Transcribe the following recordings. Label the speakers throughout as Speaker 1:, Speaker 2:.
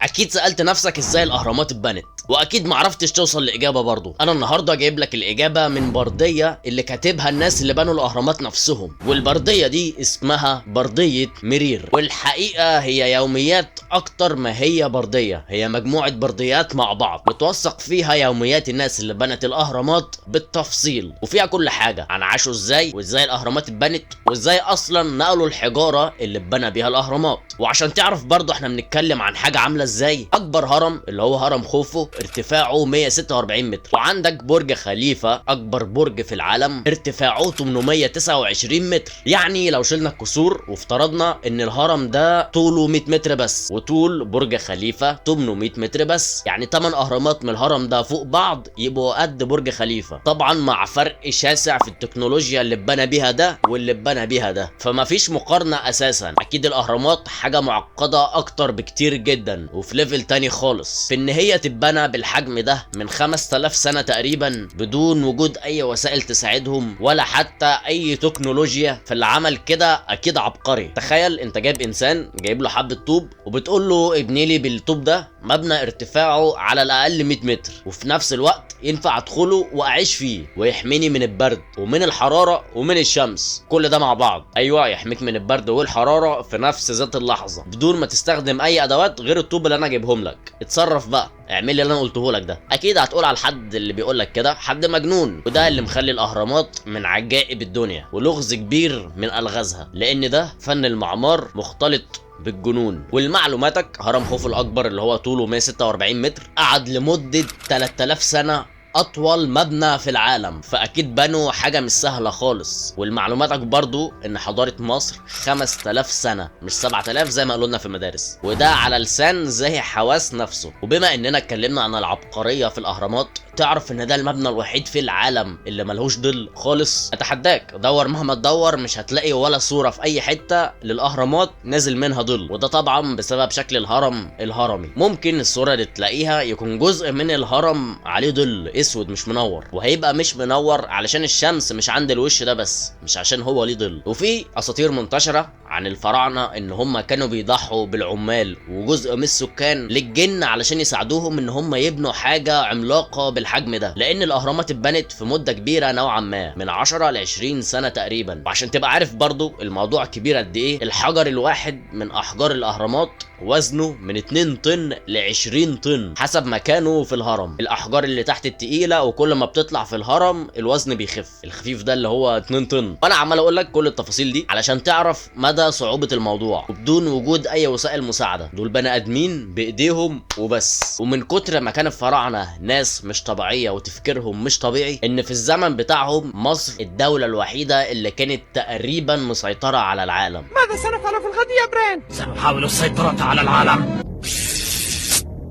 Speaker 1: اكيد سألت نفسك ازاي الاهرامات اتبنت، واكيد معرفتش توصل لاجابه برضو. انا النهارده جايب لك الاجابه من برديه اللي كاتبها الناس اللي بنوا الاهرامات نفسهم، والبرديه دي اسمها برديه مرير. والحقيقه هي يوميات اكتر ما هي برديه، هي مجموعه برديات مع بعض متوثق فيها يوميات الناس اللي بنت الاهرامات بالتفصيل، وفيها كل حاجه عن عاشوا ازاي وازاي الاهرامات اتبنت وازاي اصلا نقلوا الحجاره اللي اتبنى بيها الاهرامات. وعشان تعرف برضو احنا بنتكلم عن حاجه عامله ازاي، اكبر هرم اللي هو هرم خوفو ارتفاعه 146 متر، وعندك برج خليفه اكبر برج في العالم ارتفاعه 829 متر. يعني لو شلنا الكسور وافترضنا ان الهرم ده طوله 100 متر بس وطول برج خليفه 800 متر بس، يعني 8 اهرامات من الهرم ده فوق بعض يبقوا قد برج خليفه، طبعا مع فرق شاسع في التكنولوجيا اللي اتبنى بيها ده واللي اتبنى بيها ده، فما فيش مقارنه اساسا. اكيد الاهرامات حاجه معقده اكتر بكتير جدا وفي ليفل تاني خالص، في ان هي تتبنى بالحجم ده من 5000 سنه تقريبا بدون وجود اي وسائل تساعدهم ولا حتى اي تكنولوجيا. في اللي عمل كده اكيد عبقري. تخيل انت جايب انسان جايب له حبه طوب وبتقول له ابني لي بالطوب ده مبنى ارتفاعه على الاقل 100 متر وفي نفس الوقت ينفع ادخله واعيش فيه ويحميني من البرد ومن الحراره ومن الشمس، كل ده مع بعض. ايوه يحميك من البرد والحراره في نفس ذات اللحظه بدون ما تستخدم اي ادوات غير الطوب اللي انا جايبهم لك. اتصرف بقى، اعمل لي اللي انا قلته لك ده. اكيد هتقول على الحد اللي بيقول لك كده حد مجنون، وده اللي مخلي الاهرامات من عجائب الدنيا ولغز كبير من الغازها، لان ده فن المعمار مختلط بالجنون. ولمعلوماتك هرم خوفو الاكبر اللي هو طوله 146 متر قعد لمده 3000 سنه، اطول مبنى في العالم، فاكيد بنوا حاجه مش سهله خالص. ولمعلوماتك برضو ان حضاره مصر 5000 سنه مش 7000 زي ما قالوا لنا في المدارس، وده على لسان زاهي حواس نفسه. وبما اننا اتكلمنا عن العبقريه في الاهرامات، تعرف ان ده المبنى الوحيد في العالم اللي ملهوش ظل خالص؟ اتحداك دور مهما تدور مش هتلاقي ولا صوره في اي حته للاهرامات نازل منها ظل، وده طبعا بسبب شكل الهرم الهرمي. ممكن الصوره اللي تلاقيها يكون جزء من الهرم عليه ظل اسود مش منور، وهيبقى مش منور علشان الشمس مش عند الوش ده بس، مش عشان هو ليه ظل. وفي اساطير منتشره عن الفراعنه ان هم كانوا بيضحوا بالعمال وجزء من السكان للجن علشان يساعدوهم ان هم يبنوا حاجه عملاقه بالحجم ده، لان الاهرامات اتبنت في مده كبيره نوعا ما من 10 ل 20 سنه تقريبا. وعشان تبقى عارف برضو الموضوع كبير قد ايه، الحجر الواحد من احجار الاهرامات وزنه من 2 طن ل 20 طن حسب مكانه في الهرم. الاحجار اللي تحت التقيله، وكل ما بتطلع في الهرم الوزن بيخف، الخفيف ده اللي هو 2 طن. وانا عمال اقول لك كل التفاصيل دي علشان تعرف مدى صعوبه الموضوع، وبدون وجود اي وسائل مساعده. دول بني ادمين بايديهم وبس. ومن كتر ما كان الفراعنه ناس مش طبيعيه وتفكيرهم مش طبيعي، ان في الزمن بتاعهم مصر الدوله الوحيده اللي كانت تقريبا مسيطره على العالم.
Speaker 2: ماذا سنفعل في الغد يا برين؟
Speaker 3: سنحاول السيطرة على العالم.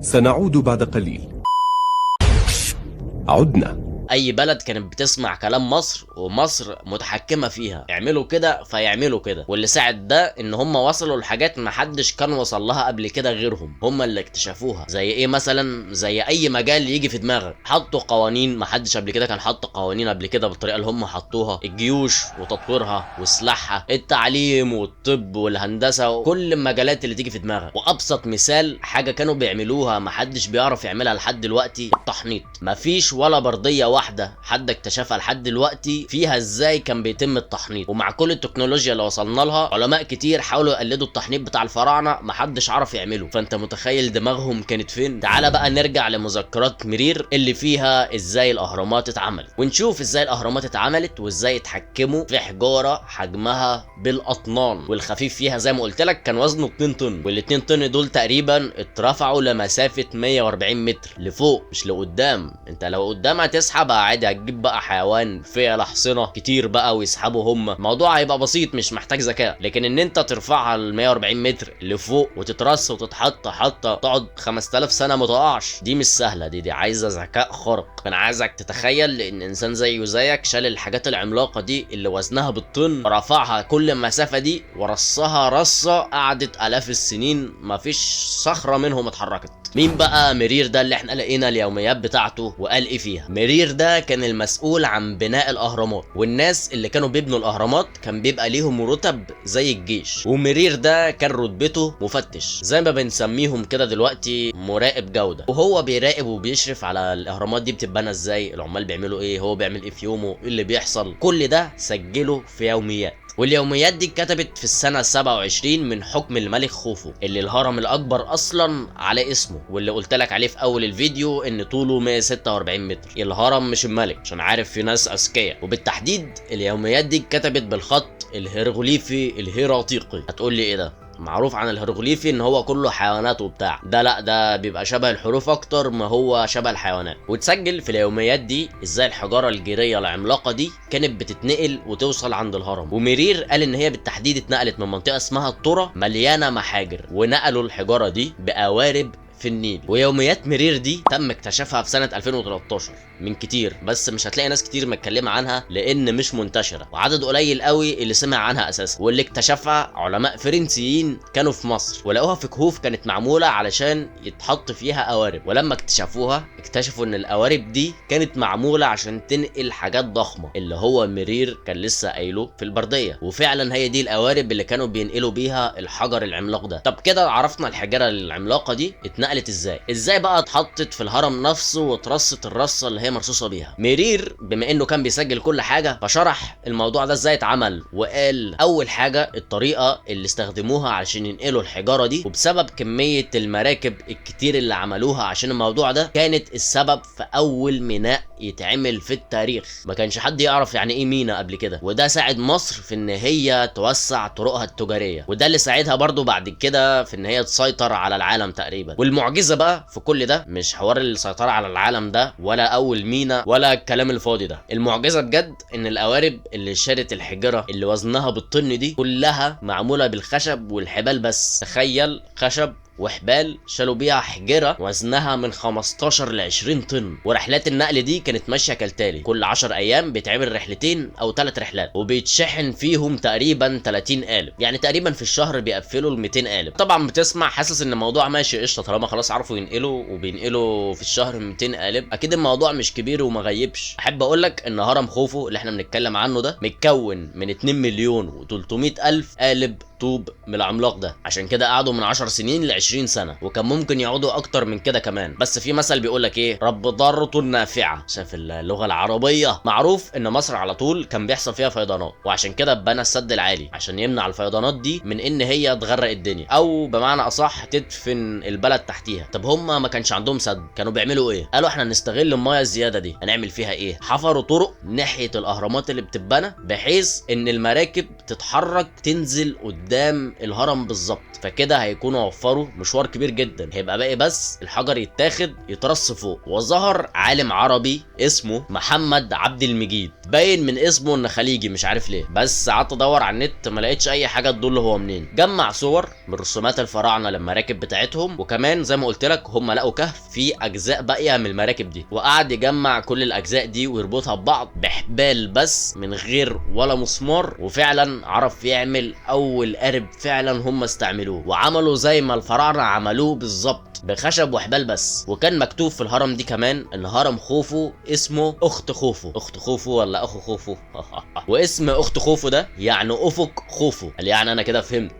Speaker 4: سنعود بعد قليل. عدنا.
Speaker 1: اي بلد كانت بتسمع كلام مصر ومصر متحكمه فيها، يعملوا كده فيعملوا كده. واللي ساعد ده ان هم وصلوا لحاجات محدش كان وصل لها قبل كده غيرهم، هم اللي اكتشفوها. زي ايه مثلا؟ زي اي مجال يجي في دماغك. حطوا قوانين محدش قبل كده كان حط قوانين قبل كده بالطريقه اللي هم حطوها. الجيوش وتطويرها وسلاحها، التعليم والطب والهندسه وكل المجالات اللي تيجي في دماغك. وابسط مثال حاجه كانوا بيعملوها محدش بيعرف يعملها لحد دلوقتي، التحنيط. مفيش ولا برديه واحده حد اكتشفها لحد دلوقتي فيها ازاي كان بيتم التحنيط. ومع كل التكنولوجيا اللي وصلنا لها، علماء كتير حاولوا يقلدوا التحنيط بتاع الفراعنه محدش عرف يعمله. فانت متخيل دماغهم كانت فين؟ تعالى بقى نرجع لمذكرات مرير اللي فيها ازاي الاهرامات اتعملت، ونشوف ازاي الاهرامات اتعملت وازاي اتحكموا في حجاره حجمها بالاطنان. والخفيف فيها زي ما قلت لك كان وزنه 2 طن، وال2 طن دول تقريبا اترفعوا لمسافه 140 متر لفوق مش لقدام. انت لو قدام هتسحب عادي، هتجيب بقى حيوان فيها حصنه كتير بقى ويسحبوا هم، الموضوع هيبقى بسيط مش محتاج ذكاء. لكن ان انت ترفعها ل 140 متر لفوق وتترص وتتحط حطه تقعد 5000 سنه ما تقعش، دي مش سهله، دي عايزه ذكاء خارق. انا عايزك تتخيل ان انسان زي وزيك شال الحاجات العملاقه دي اللي وزنها بالطن، رفعها كل المسافه دي ورصها رصه قعدت الاف السنين مفيش صخره منهم اتحركت. مين بقى مرير ده اللي احنا لقينا اليوميات بتاعته وقال ايه فيها؟ مرير ده كان المسؤول عن بناء الاهرامات، والناس اللي كانوا بيبنوا الاهرامات كان بيبقى ليهم رتب زي الجيش، ومرير ده كان رتبته مفتش زي ما بنسميهم كده دلوقتي مراقب جوده، وهو بيراقب وبيشرف على الاهرامات دي بتتبنى ازاي، العمال بيعملوا ايه، هو بيعمل ايه في يومه، ايه اللي بيحصل، كل ده سجله في يوميات. واليوميات دي اتكتبت في السنة 27 من حكم الملك خوفو، اللي الهرم الأكبر أصلا على اسمه، واللي قلت لك عليه في أول الفيديو إن طوله 146 متر. الهرم مش الملك، عشان عارف في ناس أذكياء. وبالتحديد اليوميات دي اتكتبت بالخط الهيروغليفي الهيراتيقي. هتقول لي إيه ده؟ معروف عن الهيروغليفي ان هو كله حيوانات وبتاع، ده لا، ده بيبقى شبه الحروف اكتر ما هو شبه الحيوانات. وتسجل في اليوميات دي ازاي الحجاره الجيريه العملاقه دي كانت بتتنقل وتوصل عند الهرم. ومرير قال ان هي بالتحديد اتنقلت من منطقه اسمها الطرة مليانه محاجر، ونقلوا الحجاره دي بقوارب في النيل. ويوميات مرير دي تم اكتشافها في سنة 2013 من كتير، بس مش هتلاقي ناس كتير متكلمة عنها لان مش منتشرة، وعدد قليل قوي اللي سمع عنها اساسا. واللي اكتشفها علماء فرنسيين كانوا في مصر، ولقوها في كهوف كانت معمولة علشان يتحط فيها قوارب، ولما اكتشفوها اكتشفوا ان القوارب دي كانت معمولة عشان تنقل حاجات ضخمة، اللي هو مرير كان لسه قايله في البردية. وفعلا هي دي القوارب اللي كانوا بينقلوا بيها الحجر العملاق ده. طب كده عرفنا الحجارة العملاقة دي اتنقلت ازاي بقى اتحطت في الهرم نفسه واترصت الرصه اللي هي مرصوصه بيها. مرير بما انه كان بيسجل كل حاجه فشرح الموضوع ده ازاي اتعمل، وقال اول حاجه الطريقه اللي استخدموها عشان ينقلوا الحجاره دي، وبسبب كميه المراكب الكتير اللي عملوها عشان الموضوع ده كانت السبب في اول ميناء يتعمل في التاريخ. ما كانش حد يعرف يعني ايه ميناء قبل كده، وده ساعد مصر في ان هي توسع طرقها التجاريه، وده اللي ساعدها برضو بعد كده في ان هي تسيطر على العالم تقريبا. والمعجزه بقى في كل ده مش حوار السيطره على العالم ده ولا اول مينا ولا الكلام الفاضي ده، المعجزه بجد ان القوارب اللي شالت الحجره اللي وزنها بالطن دي كلها معموله بالخشب والحبال بس. تخيل، خشب وحبال شالوا بيها حجره وزنها من 15 ل 20 طن. ورحلات النقل دي كانت ماشيه كالتالي: كل 10 ايام بيتعمل رحلتين او 3 رحلات، وبيتشحن فيهم تقريبا 30 قالب، يعني تقريبا في الشهر بيقفلوا ال 200 قالب. طبعا بتسمع حاسس ان الموضوع ماشي قشطه، طالما خلاص عرفوا ينقلوا وبينقلوا في الشهر 200 قالب اكيد الموضوع مش كبير وما غيبش. احب اقول لك ان هرم خوفو اللي احنا بنتكلم عنه ده متكون من 2 مليون و300 الف قالب طوب من العملاق ده، عشان كده قعدوا من 10 سنين ل 20 سنه، وكان ممكن يقعدوا اكتر من كده كمان. بس في مثل بيقول لك ايه، رب ضارة نافعه. شايف اللغه العربيه؟ معروف ان مصر على طول كان بيحصل فيها فيضانات، وعشان كده اتبنى السد العالي عشان يمنع الفيضانات دي من ان هي تغرق الدنيا، او بمعنى اصح تدفن البلد تحتيها. طب هم ما كانش عندهم سد، كانوا بيعملوا ايه؟ قالوا احنا نستغل المايه الزياده دي، هنعمل فيها ايه؟ حفروا طرق ناحيه الاهرامات اللي بتتبنى بحيث ان المراكب تتحرك تنزل قدام الهرم بالظبط، فكده هيكونوا وفروا مشوار كبير جدا، هيبقى باقي بس الحجر يتاخد يترص فوق. وظهر عالم عربي اسمه محمد عبد المجيد، باين من اسمه ان خليجي مش عارف ليه، بس قعدت ادور على النت ما لقيتش اي حاجه تدل هو منين. جمع صور من رسومات الفراعنه للمراكب بتاعتهم، وكمان زي ما قلت لك هم لقوا كهف فيه اجزاء باقيه من المراكب دي، وقعد يجمع كل الاجزاء دي ويربطها ببعض بحبال بس من غير ولا مسمار، وفعلا عرف يعمل اول قارب فعلا هم استعملوه، وعملوا زي ما الفراعنه عملوه بالظبط بخشب وحبال بس. وكان مكتوب في الهرم دي كمان ان هرم خوفو اسمه اخت خوفو. اخت خوفو ولا اخو خوفو؟ واسم اخت خوفو ده يعني افق خوفو. قال يعني انا كده فهمت.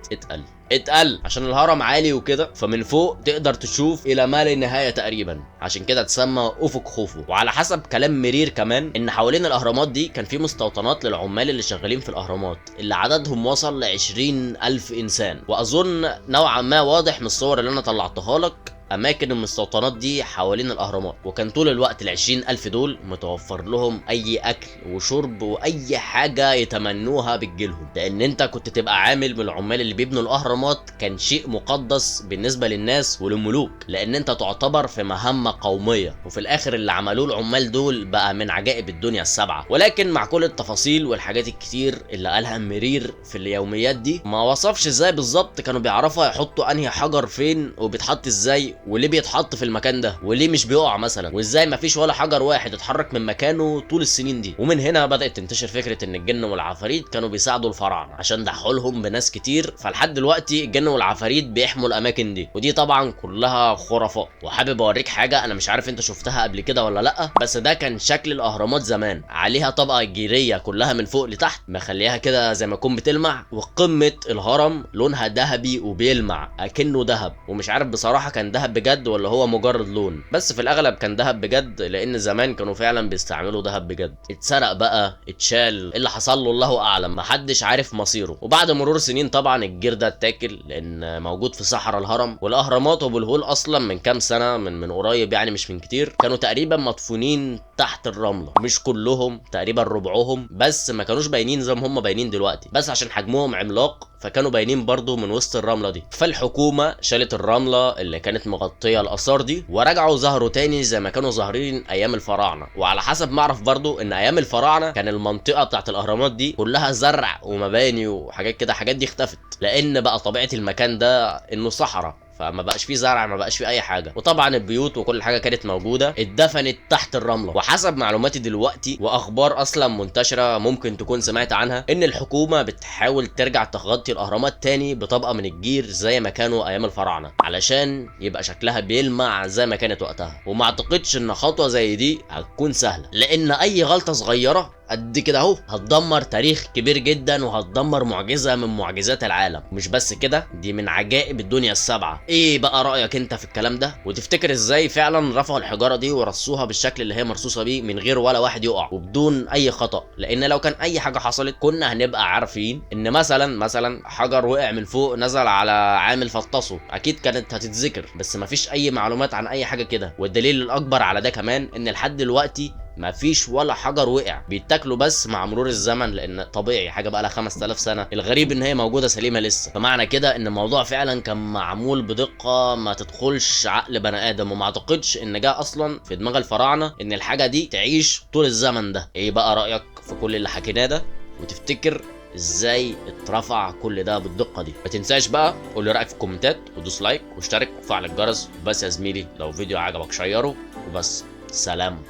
Speaker 1: اتقل عشان الهرم عالي وكده، فمن فوق تقدر تشوف الى ما لا نهايه تقريبا، عشان كده اتسمى افق خوفو. وعلى حسب كلام مرير كمان ان حوالين الاهرامات دي كان في مستوطنات للعمال اللي شغالين في الاهرامات، اللي عددهم وصل ل 20,000 انسان. واظن نوعا ما واضح من الصور اللي انا طلعتها لك اماكن المستوطنات دي حوالين الاهرامات، وكان طول الوقت ال20,000 دول متوفر لهم اي اكل وشرب واي حاجه يتمنوها بتجيلهم، لان انت كنت تبقى عامل من العمال اللي بيبنوا الاهرامات كان شيء مقدس بالنسبه للناس وللملوك، لان انت تعتبر في مهمه قوميه. وفي الاخر اللي عملوه العمال دول بقى من عجائب الدنيا السبعه. ولكن مع كل التفاصيل والحاجات الكتير اللي قالها مرير في اليوميات دي، ما وصفش ازاي بالظبط كانوا بيعرفوا يحطوا انهي حجر فين وبيتحط ازاي وليه بيتحط في المكان ده، وليه مش بيقع مثلا، وازاي مفيش ولا حجر واحد اتحرك من مكانه طول السنين دي. ومن هنا بدات تنتشر فكره ان الجن والعفاريت كانوا بيساعدوا الفراعنه عشان ضحوا لهم بناس كتير، فلحد دلوقتي الجن والعفاريت بيحموا الاماكن دي. ودي طبعا كلها خرافات. وحابب اوريك حاجه انا مش عارف انت شفتها قبل كده ولا لا، بس ده كان شكل الاهرامات زمان، عليها طبقه جيريه كلها من فوق لتحت مخليها كده زي ما تكون بتلمع، وقمه الهرم لونها ذهبي وبيلمع اكنه ذهب. ومش عارف بصراحه كان ذهب بجد ولا هو مجرد لون، بس في الاغلب كان ذهب بجد، لان زمان كانوا فعلا بيستعملوا ذهب بجد. اتسرق بقى، اتشال، اللي حصل له الله اعلم، محدش عارف مصيره. وبعد مرور سنين طبعا الجير ده اتاكل، لان موجود في صحراء الهرم. والاهرامات وابو الهول اصلا من كام سنه، من قريب يعني مش من كتير، كانوا تقريبا مدفونين تحت الرمله. مش كلهم، تقريبا ربعهم بس، ما كانوش باينين زي ما هم باينين دلوقتي، بس عشان حجمهم عملاق فكانوا باينين برضو من وسط الرمله دي. فالحكومه شالت الرمله اللي كانت مغطيه الاثار دي، ورجعوا ظهروا تاني زي ما كانوا ظاهرين ايام الفراعنه. وعلى حسب ما اعرف برضو ان ايام الفراعنه كان المنطقه بتاعت الاهرامات دي كلها زرع ومباني وحاجات كده، حاجات دي اختفت، لان بقى طبيعه المكان ده انه صحراء، فما بقاش فيه زرع، ما بقاش فيه اي حاجه. وطبعا البيوت وكل حاجه كانت موجوده اتدفنت تحت الرمله. وحسب معلوماتي دلوقتي واخبار اصلا منتشره ممكن تكون سمعت عنها، ان الحكومه بتحاول ترجع تغطي الاهرامات تاني بطبقه من الجير زي ما كانوا ايام الفراعنه، علشان يبقى شكلها بيلمع زي ما كانت وقتها. وما اعتقدش ان خطوه زي دي هتكون سهله، لان اي غلطه صغيره قد كده اهو هتدمر تاريخ كبير جدا، وهتدمر معجزه من معجزات العالم. مش بس كده، دي من عجائب الدنيا السبعه. ايه بقى رايك انت في الكلام ده؟ وتفتكر ازاي فعلا رفعوا الحجاره دي ورصوها بالشكل اللي هي مرصوصه بيه من غير ولا واحد يقع وبدون اي خطا؟ لان لو كان اي حاجه حصلت كنا هنبقى عارفين ان مثلا حجر وقع من فوق نزل على عامل فطسه، اكيد كانت هتتذكر، بس مفيش اي معلومات عن اي حاجه كده. والدليل الاكبر على ده كمان ان لحد دلوقتي مفيش ولا حجر وقع، بيتاكلوا بس مع مرور الزمن، لان طبيعي حاجه بقى لها 5000 سنه. الغريب ان هي موجوده سليمه لسه، فمعنى كده ان الموضوع فعلا كان معمول بدقه ما تدخلش عقل بني ادم. وما اعتقدش ان جه اصلا في دماغ الفراعنه ان الحاجه دي تعيش طول الزمن ده. ايه بقى رايك في كل اللي حكيناه ده؟ وتفتكر ازاي اترفع كل ده بالدقه دي؟ ما تنساش بقى قول لي رايك في الكومنتات، ودوس لايك واشترك وفعل الجرس. وبس يا زميلي، لو فيديو عجبك شيره وبس. سلام.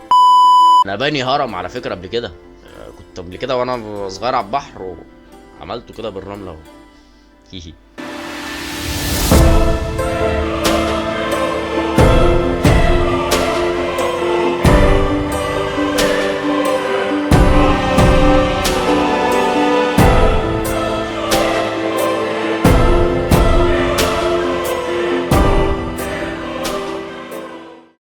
Speaker 1: انا باني هرم على فكره قبل كده، كنت قبل كده وانا صغير على البحر وعملته كده بالرمله هيهي.